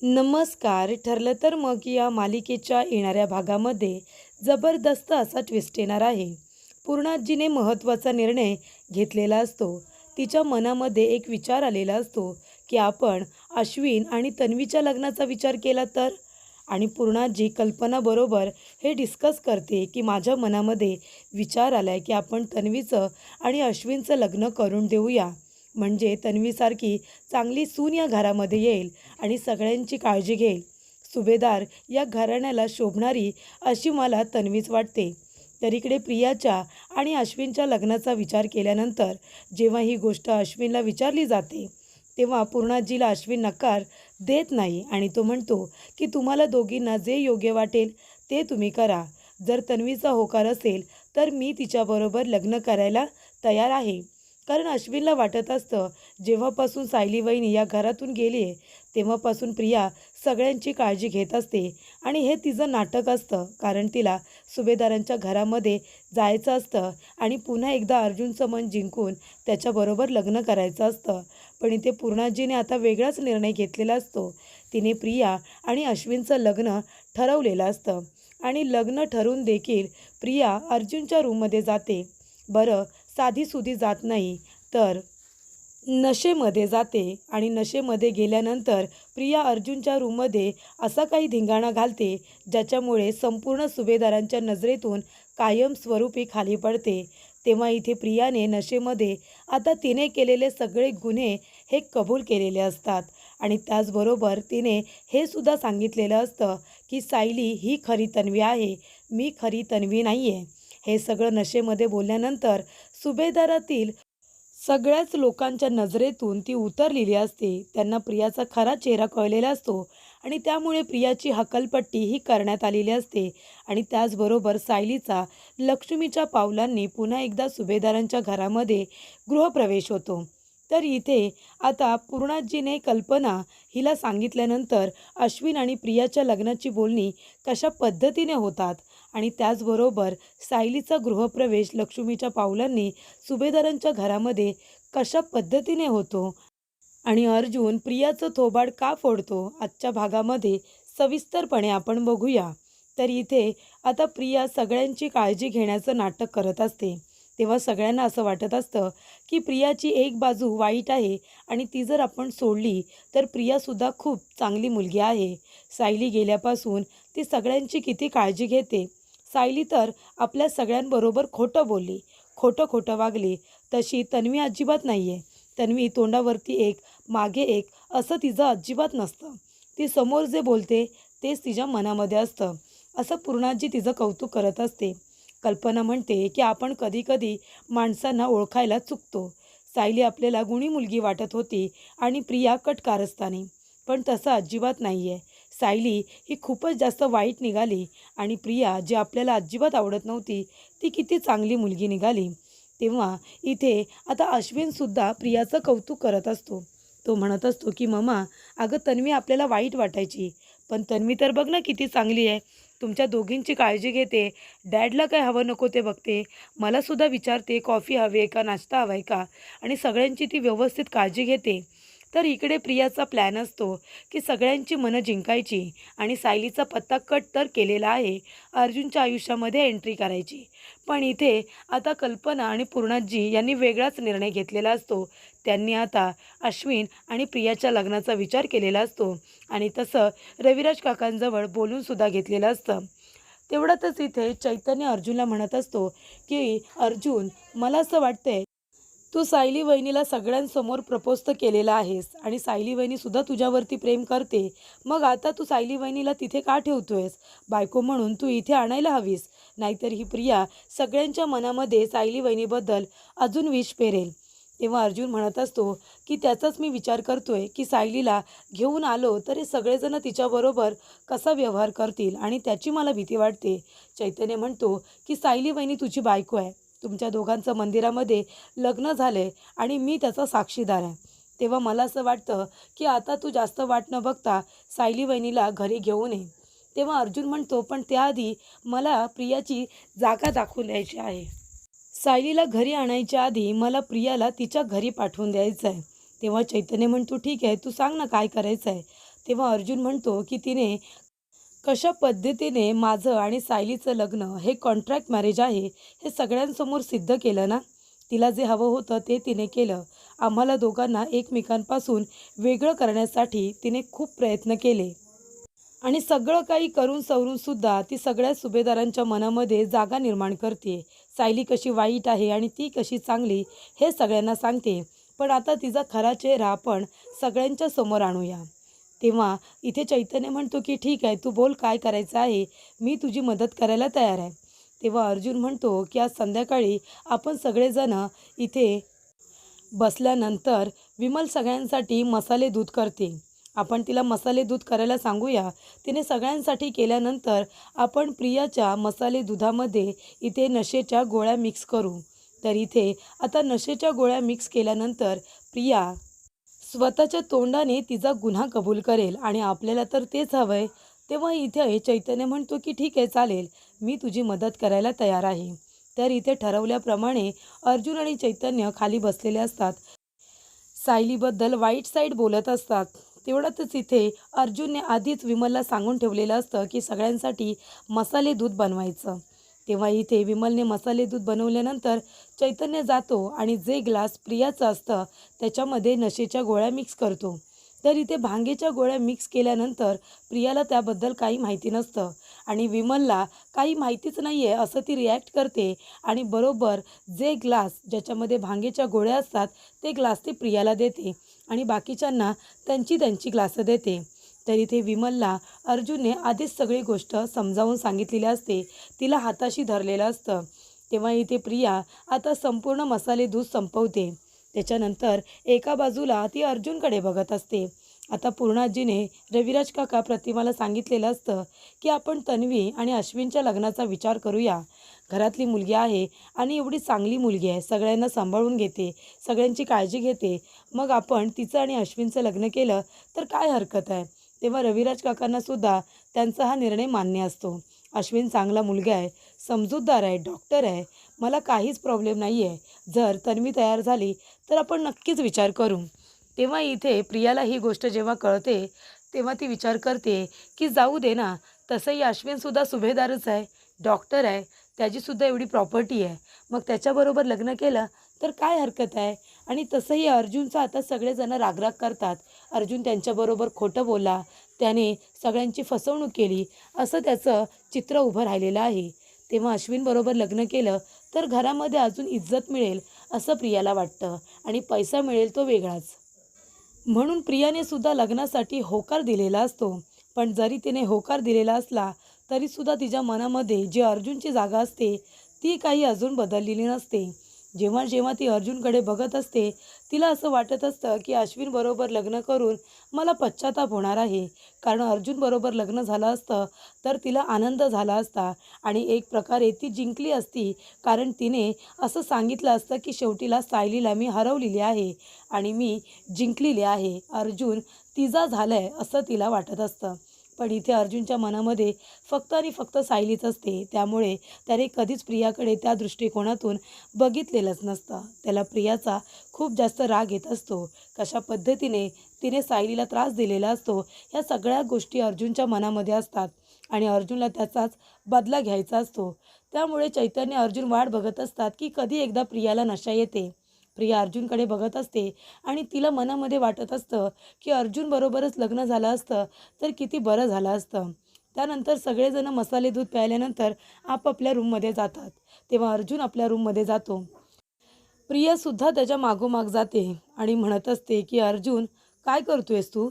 नमस्कार. ठरलं तर मग या मालिकेच्या येणाऱ्या भागामध्ये जबरदस्त असा ट्विस्ट येणार आहे. पूर्णाजीने महत्त्वाचा निर्णय घेतलेला असतो. तिच्या मनामध्ये एक विचार आलेला असतो, की आपण अश्विन आणि तन्वीच्या लग्नाचा विचार केला तर? आणि पूर्णाजी कल्पनाबरोबर हे डिस्कस करते, की माझ्या मनामध्ये विचार आलाय, की आपण तन्वीचं आणि अश्विनचं लग्न करून देऊया. म्हणजे तन्वीसारखी चांगली सून या घरामध्ये येईल आणि सगळ्यांची काळजी घेईल. सुभेदार या घराण्याला शोभणारी अशी मला तन्वीच वाटते. तर इकडे प्रियाच्या आणि अश्विनच्या लग्नाचा विचार केल्यानंतर जेव्हा ही गोष्ट अश्विनला विचारली जाते, तेव्हा पूर्णाजीला अश्विन नकार देत नाही आणि तो म्हणतो, की तुम्हाला दोघींना जे योग्य वाटेल ते तुम्ही करा. जर तन्वीचा होकार असेल तर मी तिच्याबरोबर लग्न करायला तयार आहे. कारण अश्विनला वाटत असतं, जेव्हापासून सायली वहिनी या घरातून गेली आहे तेव्हापासून प्रिया सगळ्यांची काळजी घेत असते आणि हे तिचं नाटक असतं. कारण तिला सुभेदारांच्या घरामध्ये जायचं असतं आणि पुन्हा एकदा अर्जुनचं मन जिंकून त्याच्याबरोबर लग्न करायचं असतं. पण इथे पूर्णाजीने आता वेगळाच निर्णय घेतलेला असतो. तिने प्रिया आणि अश्विनचं लग्न ठरवलेलं असतं आणि लग्न ठरवून देखील प्रिया अर्जुनच्या रूममध्ये जाते. बरं, साधीसुधी जात नाही, तर नशेमध्ये जाते आणि नशेमध्ये गेल्यानंतर प्रिया अर्जुनच्या रूममध्ये असा काही धिंगाणा घालते, ज्याच्यामुळे संपूर्ण सुभेदारांच्या नजरेतून कायमस्वरूपी खाली पडते. तेव्हा इथे प्रियाने नशेमध्ये आता तिने केलेले सगळे गुन्हे हे कबूल केलेले असतात आणि त्याचबरोबर तिने हे सुद्धा सांगितलेलं असतं, की सायली ही खरी तन्वी आहे, मी खरी तन्वी नाही आहे. हे सगळं नशेमध्ये बोलल्यानंतर सुभेदारातील सगळ्याच लोकांच्या नजरेतून ती उतरलेली असते. त्यांना प्रियाचा खरा चेहरा कळलेला असतो आणि त्यामुळे प्रियाची हकलपट्टी ही करण्यात आलेली असते आणि त्याचबरोबर सायलीचा लक्ष्मीच्या पावलांनी पुन्हा एकदा सुभेदारांच्या घरामध्ये गृहप्रवेश होतो. तर इथे आता पूर्णाजीने कल्पना हिला सांगितल्यानंतर अश्विन आणि प्रियाच्या लग्नाची बोलणी कशा पद्धतीने होतात आणि त्याचबरोबर सायलीचा गृहप्रवेश लक्ष्मीच्या पावलांनी सुभेदारांच्या घरामध्ये कशा पद्धतीने होतो आणि अर्जुन प्रियाचं थोबाड का फोडतो, आजच्या भागामध्ये सविस्तरपणे आपण बघूया. तर इथे आता प्रिया सगळ्यांची काळजी घेण्याचं नाटक करत असते. तेव्हा सगळ्यांना असं वाटत असतं, की प्रियाची एक बाजू वाईट आहे आणि ती जर आपण सोडली तर प्रियासुद्धा खूप चांगली मुलगी आहे. सायली गेल्यापासून ती सगळ्यांची किती काळजी घेते. सायली तर आपल्या सगळ्यांबरोबर खोटं बोलली, खोटं खोटं वागली. तशी तन्वी अजिबात नाही आहे. तन्वी तोंडावरती एक, मागे एक असं तिचं अजिबात नसतं. ती समोर जे बोलते तेच तिच्या मनामध्ये असतं. असं पूर्णाजी तिचं कौतुक करत असते. कल्पना म्हणते, की आपण कधीकधी माणसांना ओळखायला चुकतो. सायली आपल्याला गुणी मुलगी वाटत होती आणि प्रिया कटकारस्थानी. पण तसं अजिबात नाही आहे. सायली ही खूपच जास्त वाईट निघाली आणि प्रिया जी आपल्याला अजिबात आवडत नव्हती, ती किती चांगली मुलगी निघाली. तेव्हा इथे आता अश्विनसुद्धा प्रियाचं कौतुक करत असतो. तो म्हणत असतो, की "मम्मा, अगं तन्वी आपल्याला वाईट वाटायची, पण तन्वी तर बघ ना किती चांगली आहे. तुमच्या दोघींची काळजी घेते, डॅडला काय हवं नको ते बघते, मलासुद्धा विचारते कॉफी हवी आहे का, नाश्ता हवा आहे का आणि सगळ्यांची ती व्यवस्थित काळजी घेते." तर इकडे प्रियाचा प्लॅन असतो, की सगळ्यांची मनं जिंकायची आणि सायलीचा पत्ता कट तर केलेला आहे, अर्जुनच्या आयुष्यामध्ये एंट्री करायची. पण इथे आता कल्पना आणि पूर्णाजी यांनी वेगळाच निर्णय घेतलेला असतो. त्यांनी आता अश्विन आणि प्रियाच्या लग्नाचा विचार केलेला असतो आणि तसं रविराज काकांजवळ बोलूनसुद्धा घेतलेलं असतं. तेवढ्यातच इथे चैतन्य अर्जुनला म्हणत असतो, की "अर्जुन, मला असं वाटतंय तू सायली वहिनीला सगळ्यांसमोर प्रपोज तर केलेला आहेस आणि सायली वहिनीसुद्धा तुझ्यावरती प्रेम करते. मग आता तू सायली वहिनीला तिथे का ठेवतोयस? बायको म्हणून तू इथे आणायला हवीस. नाहीतर ही प्रिया सगळ्यांच्या मनामध्ये सायली वहिनीबद्दल अजून विष पेरेल." तेव्हा अर्जुन म्हणत असतो, की त्याचाच मी विचार करतोय, की सायलीला घेऊन आलो तर हे सगळेजण तिच्याबरोबर कसा व्यवहार करतील आणि त्याची मला भीती वाटते. चैतन्य म्हणतो, की "सायली वहिनी तुझी बायको आहे. तुमच्या दोघांचं मंदिरामध्ये लग्न झाले आणि मी त्याचा साक्षीदार आहे. तेव्हा मला असं वाटतं, की आता तू जास्त वाट न बघता सायली वहिनीला घरी घेऊन ये." तेव्हा अर्जुन म्हणतो, "पण त्याआधी मला प्रियाची जागा दाखवून द्यायची आहे. सायलीला घरी आणायच्या आधी मला प्रियाला तिच्या घरी पाठवून द्यायचं आहे." तेव्हा चैतन्य म्हणतो, "ठीक आहे, तू सांग ना काय करायचं आहे." तेव्हा अर्जुन म्हणतो की तिने कशा पद्धतीने माझं आणि सायलीचं लग्न हे कॉन्ट्रॅक्ट मॅरेज आहे हे सगळ्यांसमोर सिद्ध केलं ना. तिला जे हवं होतं ते तिने केलं. आम्हाला दोघांना एकमेकांपासून वेगळं करण्यासाठी तिने खूप प्रयत्न केले आणि सगळं काही करून सवरून सुद्धा ती सगळ्या सुभेदारांच्या मनामध्ये जागा निर्माण करते. सायली कशी वाईट आहे आणि ती कशी चांगली हे सगळ्यांना सांगते. पण आता तिचा खरा चेहरा आपण सगळ्यांच्या समोर आणूया. तेव्हा इथे चैतन्य म्हणतो की ठीक आहे, तू बोल काय करायचं आहे, मी तुझी मदत करायला तयार आहे. तेव्हा अर्जुन म्हणतो की आज संध्याकाळी आपण सगळेजण इथे बसल्यानंतर विमल सगळ्यांसाठी मसाले दूध करते. आपण तिला मसाले दूध करायला सांगूया. तिने सगळ्यांसाठी केल्यानंतर आपण प्रियाच्या मसाले दुधामध्ये इथे नशेच्या गोळ्या मिक्स करू. तर इथे आता नशेच्या गोळ्या मिक्स केल्यानंतर प्रिया स्वतःच्या तोंडाने तिचा गुन्हा कबूल करेल आणि आपल्याला तर तेच हवं आहे. तेव्हा इथे चैतन्य म्हणतो की ठीक आहे चालेल, मी तुझी मदत करायला तयार आहे. तर इथे ठरवल्याप्रमाणे अर्जुन आणि चैतन्य खाली बसलेले असतात. सायलीबद्दल वाईट साईड बोलत असतात. तेवढ्यातच इथे अर्जुनने आधीच विमलला सांगून ठेवलेलं असतं की सगळ्यांसाठी मसाले दूध बनवायचं. तेव्हा इथे विमलने मसाले दूध बनवल्यानंतर चैतन्य जातो आणि जे ग्लास प्रियाचं असतं त्याच्यामध्ये नशेच्या गोळ्या मिक्स करतो. तर इथे भांगेच्या गोळ्या मिक्स केल्यानंतर प्रियाला त्याबद्दल काही माहिती नसतं आणि विमलला काही माहितीच नाही आहे असं ती रिॲक्ट करते आणि बरोबर जे ग्लास ज्याच्यामध्ये भांगेच्या गोळ्या असतात ते ग्लास ती प्रियाला देते आणि बाकीच्यांना त्यांची त्यांची ग्लासं देते. तर इथे विमलला अर्जुनने आधीच सगळी गोष्ट समजावून सांगितलेली असते. तिला हाताशी धरलेलं असतं. तेव्हा इथे प्रिया आता संपूर्ण मसाले दूध संपवते. त्याच्यानंतर एका बाजूला ती अर्जुनकडे बघत असते. आता पूर्णाजीने रविराज काका प्रतिमाला सांगितलेलं असतं की आपण तन्वी आणि अश्विनच्या लग्नाचा विचार करूया. घरातली मुलगी आहे आणि एवढी चांगली मुलगी आहे, सगळ्यांना सांभाळून घेते, सगळ्यांची काळजी घेते. मग आपण तिचं आणि अश्विनचं लग्न केलं तर काय हरकत आहे. तेव्हा रविराज काकांना सुद्धा त्यांचा हा निर्णय मान्य असतो. अश्विन चांगला मुलगा आहे, समजूतदार आहे, डॉक्टर आहे, मला काहीच प्रॉब्लेम नाही आहे. जर तन्वी तयार झाली तर आपण नक्कीच विचार करू. तेव्हा इथे प्रियाला ही गोष्ट जेव्हा कळते तेव्हा ती विचार करते की जाऊ दे ना, तसंही अश्विनसुद्धा सुभेदारच आहे, डॉक्टर आहे, त्याचीसुद्धा एवढी प्रॉपर्टी आहे, मग त्याच्याबरोबर लग्न केलं तर काय हरकत आहे. आणि तसंही अर्जुनचा आता सगळेजण रागराग करतात. अर्जुन त्यांच्याबरोबर खोटं बोलला, त्याने सगळ्यांची फसवणूक केली असं त्याचं चित्र उभं राहिलेलं आहे. तेव्हा अश्विनबरोबर लग्न केलं तर घरामध्ये अजून इज्जत मिळेल असं प्रियाला वाटतं आणि पैसा मिळेल तो वेगळाच. म्हणून प्रियाने सुद्धा लग्नासाठी होकार दिलेला असतो. पण जरी तिने होकार दिलेला असला तरीसुद्धा तिच्या मनामध्ये जी अर्जुनची जागा असते ती काही अजून बदललेली नसते. जेव्हा जेव्हा ती अर्जुनकडे बघत असते तिला असं वाटत असतं की अश्विनबरोबर लग्न करून मला पश्चाताप होणार आहे. कारण अर्जुनबरोबर लग्न झालं असतं तर तिला आनंद झाला असता आणि एक प्रकारे ती जिंकली असती. कारण तिने असं सांगितलं असतं की शेवटीला सायलीला मी हरवलेली आहे आणि मी जिंकलेली आहे. अर्जुन तिचा झाला आहे असं तिला वाटत असतं. पण इथे अर्जुनच्या मनामध्ये फक्त आणि फक्त सायलीच असते. त्यामुळे त्याने कधीच प्रियाकडे त्या दृष्टिकोनातून बघितलेलंच नसतं. त्याला प्रियाचा खूप जास्त राग येत असतो. कशा पद्धतीने तिने सायलीला त्रास दिलेला असतो ह्या सगळ्या गोष्टी अर्जुनच्या मनामध्ये असतात आणि अर्जुनला त्याचाच बदला घ्यायचा असतो. त्यामुळे चैतन्य अर्जुन वाट बघत असतात की कधी एकदा प्रियाला नशा येते. प्रिया अर्जुनकडे बघत असते आणि तिला मनामध्ये वाटत असतं की अर्जुनबरोबरच लग्न झालं असतं तर किती बरं झालं असतं. त्यानंतर सगळेजण मसाले दूध प्यायल्यानंतर आपापल्या रूममध्ये जातात. तेव्हा अर्जुन आपल्या रूममध्ये जातो. प्रियासुद्धा त्याच्या मागोमाग जाते आणि म्हणत असते की अर्जुन काय करतोयस तू.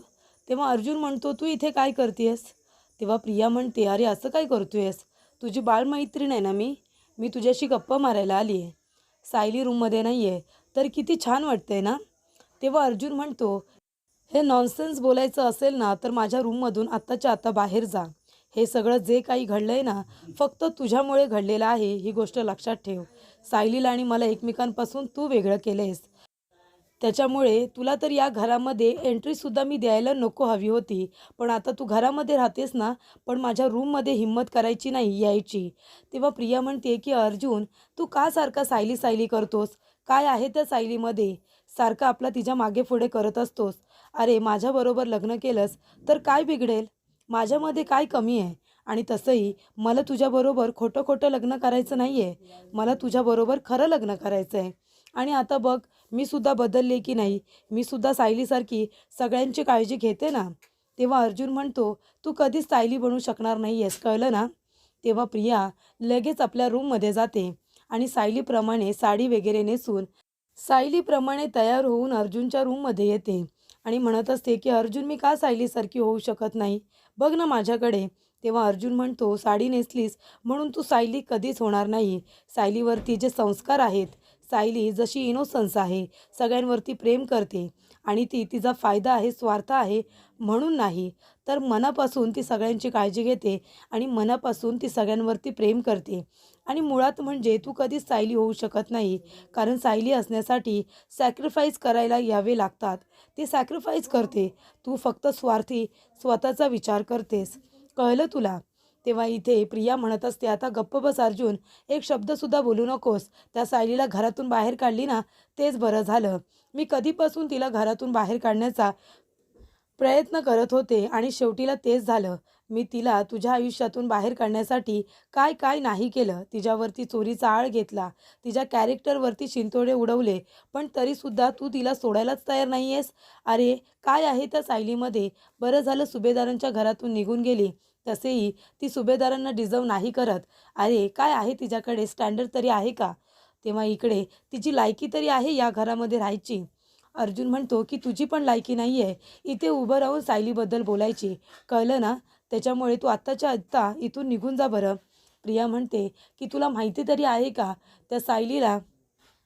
तेव्हा अर्जुन म्हणतो तू इथे काय करतेस. तेव्हा प्रिया म्हणते अरे असं काय करतोयस, तुझी बाळमैत्रीण आहे ना मी मी तुझ्याशी गप्पा मारायला आली आहे. सायली रूममध्ये नाही आहे तर किती छान वाटतंय ना. तेव्हा अर्जुन म्हणतो हे नॉनसेन्स बोलायचं असेल ना तर माझ्या रूममधून आत्ताच्या आत्ता बाहेर जा. हे सगळं जे काही घडलंय ना फक्त तुझ्यामुळे घडलेलं आहे ही गोष्ट लक्षात ठेव. सायलीला आणि मला एकमेकांपासून तू वेगळं केलेस. त्याच्यामुळे तुला तर या घरामध्ये एंट्रीसुद्धा मी द्यायला नको हवी होती. पण आता तू घरामध्ये राहतेस ना, पण माझ्या रूममध्ये हिंमत करायची नाही यायची. तेव्हा प्रिया म्हणते की अर्जुन तू का सारखा सायली सायली करतोस. काय आहे त्या सायलीमध्ये. सारखं आपला तिच्या मागे पुढे करत असतोस. अरे माझ्याबरोबर लग्न केलंस तर काय बिघडेल? माझ्यामध्ये काय कमी आहे? आणि तसंही मला तुझ्याबरोबर खोटं खोटं लग्न करायचं नाही आहे. मला तुझ्याबरोबर खरं लग्न करायचं आहे. आणि आता बघ, मी सुद्धा बदलले की नाही? मी सुद्धा सायलीसारखी सगळ्यांची काळजी घेते ना. तेव्हा अर्जुन म्हणतो, तू कधीच सायली बनू शकणार नाही आहेस, कळलं ना? तेव्हा प्रिया लगेच आपल्या रूममध्ये जाते आणि सायलीप्रमाणे साडी वगैरे नेसून सायलीप्रमाणे तयार होऊन अर्जुनच्या रूममध्ये येते आणि म्हणत असते की अर्जुन, मी का सायलीसारखी होऊ शकत नाही? बघ ना माझ्याकडे. तेव्हा अर्जुन म्हणतो, साडी नेसलीस म्हणून तू सायली कधीच होणार नाही. सायलीवरती जे संस्कार आहेत, सायली जशी इनोसन्स आहे, सगळ्यांवरती प्रेम करते आणि ती तिचा फायदा आहे, स्वार्थ आहे म्हणून नाही, तर मनापासून ती सगळ्यांची काळजी घेते आणि मनापासून ती सगळ्यांवरती प्रेम करते. आणि मुळात म्हणजे तू कधीच सायली होऊ शकत नाही, कारण सायली असण्यासाठी सॅक्रिफाईस करायला यावे लागतात. ती सॅक्रिफाईस करते. तू फक्त स्वार्थी स्वतःचा विचार करतेस. कळलं तुला? तेव्हा इथे प्रिया म्हणत असते, आता गप्प बस अर्जुन, एक शब्दसुद्धा बोलू नकोस. त्या सायलीला घरातून बाहेर काढली ना, तेच बरं झालं. मी कधीपासून तिला घरातून बाहेर काढण्याचा प्रयत्न करत होते आणि शेवटीला तेच झालं. मी तिला तुझ्या आयुष्यातून बाहेर काढण्यासाठी काय काय नाही केलं. तिच्यावरती चोरीचा आळ घेतला, तिच्या कॅरेक्टरवरती शिंतोडे उडवले, पण तरीसुद्धा तू तिला सोडायलाच तयार नाही आहेस. अरे काय आहे त्या सायलीमध्ये? बरं झालं सुभेदारांच्या घरातून निघून गेली. तसेही ती सुभेदारांना डिझर्व नाही करत. अरे काय आहे तिच्याकडे? स्टँडर्ड तरी आहे का? तेव्हा इकडे तिची लायकी तरी आहे या घरामध्ये राहायची. अर्जुन म्हणतो की तुझी पण लायकी नाही आहे इथे उभं राहून सायलीबद्दल बोलायची, कळलं ना? त्याच्यामुळे तू आत्ताच्या आत्ता इथून निघून जा बरं. प्रिया म्हणते की तुला माहिती तरी आहे का, त्या सायलीला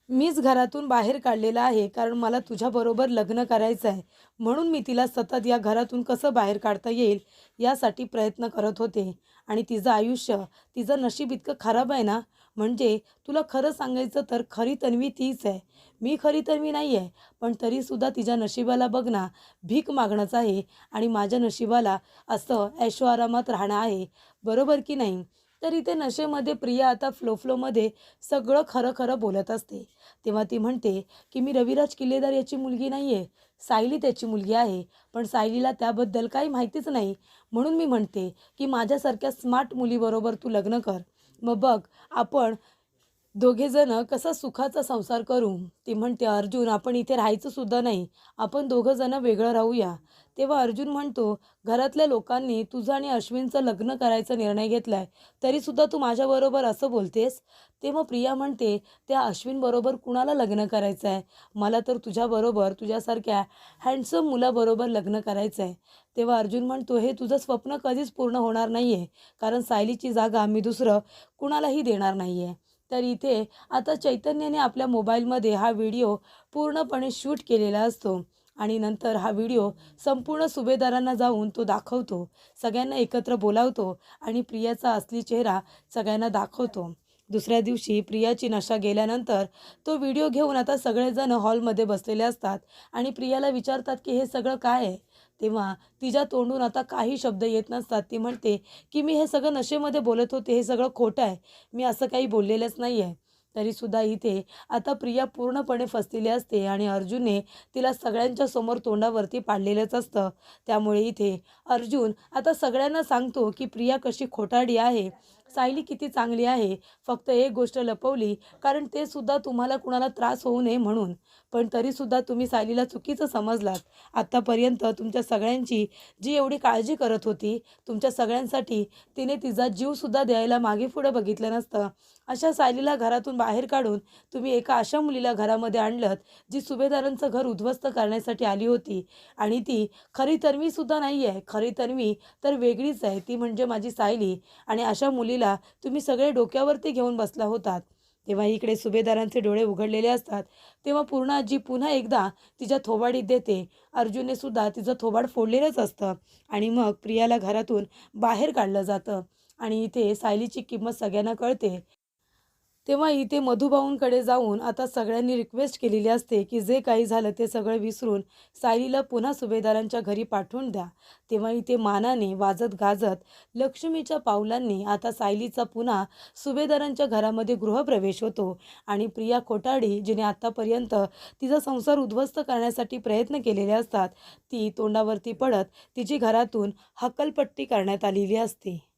मीच घरातून बाहेर काढलेलं आहे, कारण मला तुझ्याबरोबर लग्न करायचं आहे. म्हणून मी तिला सतत या घरातून कसं बाहेर काढता येईल यासाठी प्रयत्न करत होते. आणि तिचं आयुष्य, तिचं नशीब इतकं खराब आहे ना, म्हणजे तुला खरं सांगायचं तर खरी तन्वी तीच आहे. मी खरी तन्वी नाही आहे, पण तरीसुद्धा तिच्या नशिबाला बघ ना, भीक मागणंच आहे आणि माझ्या नशिबाला असं ऐशोआरामात राहणं आहे. बरोबर की नाही? तर इथे नशेमध्ये प्रिया आता फ्लोमध्ये सगळं खरं खरं बोलत असते. तेव्हा ती म्हणते की मी रविराज किल्लेदार याची मुलगी नाही आहे, सायली त्याची मुलगी आहे. पण सायलीला त्याबद्दल काही माहितीच नाही. म्हणून मी म्हणते की माझ्यासारख्या स्मार्ट मुलीबरोबर तू लग्न कर. मग बघ आपण दोघेजणं कसा सुखाचा संसार करू. ती म्हणते, अर्जुन आपण इथे राहायचं सुद्धा नाही, आपण दोघंजणं वेगळं राहूया. तेव्हा अर्जुन म्हणतो, घरातल्या लोकांनी तुझं आणि अश्विनचं लग्न करायचा निर्णय घेतलाय, तरीसुद्धा तू माझ्याबरोबर असं बोलतेस. तेव्हा प्रिया म्हणते, त्या अश्विनबरोबर कुणाला लग्न करायचं आहे? मला तर तुझ्याबरोबर, तुझ्यासारख्या हँडसम मुलाबरोबर लग्न करायचं आहे. तेव्हा अर्जुन म्हणतो, हे तुझं स्वप्न कधीच पूर्ण होणार नाही आहे, कारण सायलीची जागा मी दुसरं कुणालाही देणार नाही आहे. तर इथे आता चैतन्याने आपल्या मोबाईलमध्ये हा व्हिडिओ पूर्णपणे शूट केलेला असतो आणि नंतर हा व्हिडिओ संपूर्ण सुभेदारांना जाऊन तो दाखवतो. सगळ्यांना एकत्र बोलावतो आणि प्रियाचा असली चेहरा सगळ्यांना दाखवतो. दुसऱ्या दिवशी प्रियाची नशा गेल्यानंतर तो व्हिडिओ घेऊन आता सगळेजण हॉलमध्ये बसलेले असतात आणि प्रियाला विचारतात की हे सगळं काय आहे? तेव्हा तिच्या तोंडून आता काही शब्द येत नसतात. ती म्हणते की मी हे सगळं नशेमध्ये बोलत होते, हे सगळं खोटं आहे, मी असं काही बोललेलंच नाही आहे. तरीसुद्धा इथे आता प्रिया पूर्णपणे फसलेली असते आणि अर्जुनने तिला सगळ्यांच्या समोर तोंडावरती पाडलेलंच असतं. त्यामुळे इथे अर्जुन आता सगळ्यांना सांगतो की प्रिया कशी खोटारडी आहे, सायली किती चांगली आहे. फक्त एक गोष्ट लपवली, कारण ते सुद्धा तुम्हाला कुणाला त्रास होऊ नये म्हणून. पण तरीसुद्धा तुम्ही सायलीला चुकीचं समजलात. आत्तापर्यंत तुमच्या सगळ्यांची जी एवढी काळजी करत होती, तुमच्या सगळ्यांसाठी तिने तिचा जीवसुद्धा द्यायला मागे पुढे बघितलं नसतं. अशा सायलीला घरातून बाहेर काढून तुम्ही एका अशा मुलीला घरामध्ये आणलंत, जी सुभेदारांचं घर उद्ध्वस्त करण्यासाठी आली होती. आणि ती खरी तन्वीसुद्धा नाही आहे. खरी तन्वी तर वेगळीच आहे, ती म्हणजे माझी सायली. आणि अशा मुलीला तुम्ही सगळे डोक्यावरती घेऊन बसला होतात. तेव्हा इकडे सुभेदारांचे डोळे उघडलेले असतात. तेव्हा पूर्ण आजी पुन्हा एकदा तिच्या थोबाडीत देते. अर्जुनने सुद्धा तिचं थोबाड फोडलेलंच असतं आणि मग प्रियाला घरातून बाहेर काढलं जातं. आणि इथे सायलीची किंमत सगळ्यांना कळते. तेव्हा इथे मधुभाऊंकडे जाऊन आता सगळ्यांनी रिक्वेस्ट केलेली असते की जे काही झालं ते सगळं विसरून सायलीला पुन्हा सुभेदारांच्या घरी पाठवून द्या. तेव्हा इथे मानाने वाजत गाजत लक्ष्मीच्या पावलांनी आता सायलीचा पुन्हा सुभेदारांच्या घरामध्ये गृहप्रवेश होतो आणि प्रिया खोटाडी जिने आत्तापर्यंत तिचा संसार उद्ध्वस्त करण्यासाठी प्रयत्न केलेले असतात ती तोंडावरती पडत तिची घरातून हक्कलपट्टी करण्यात आलेली असते.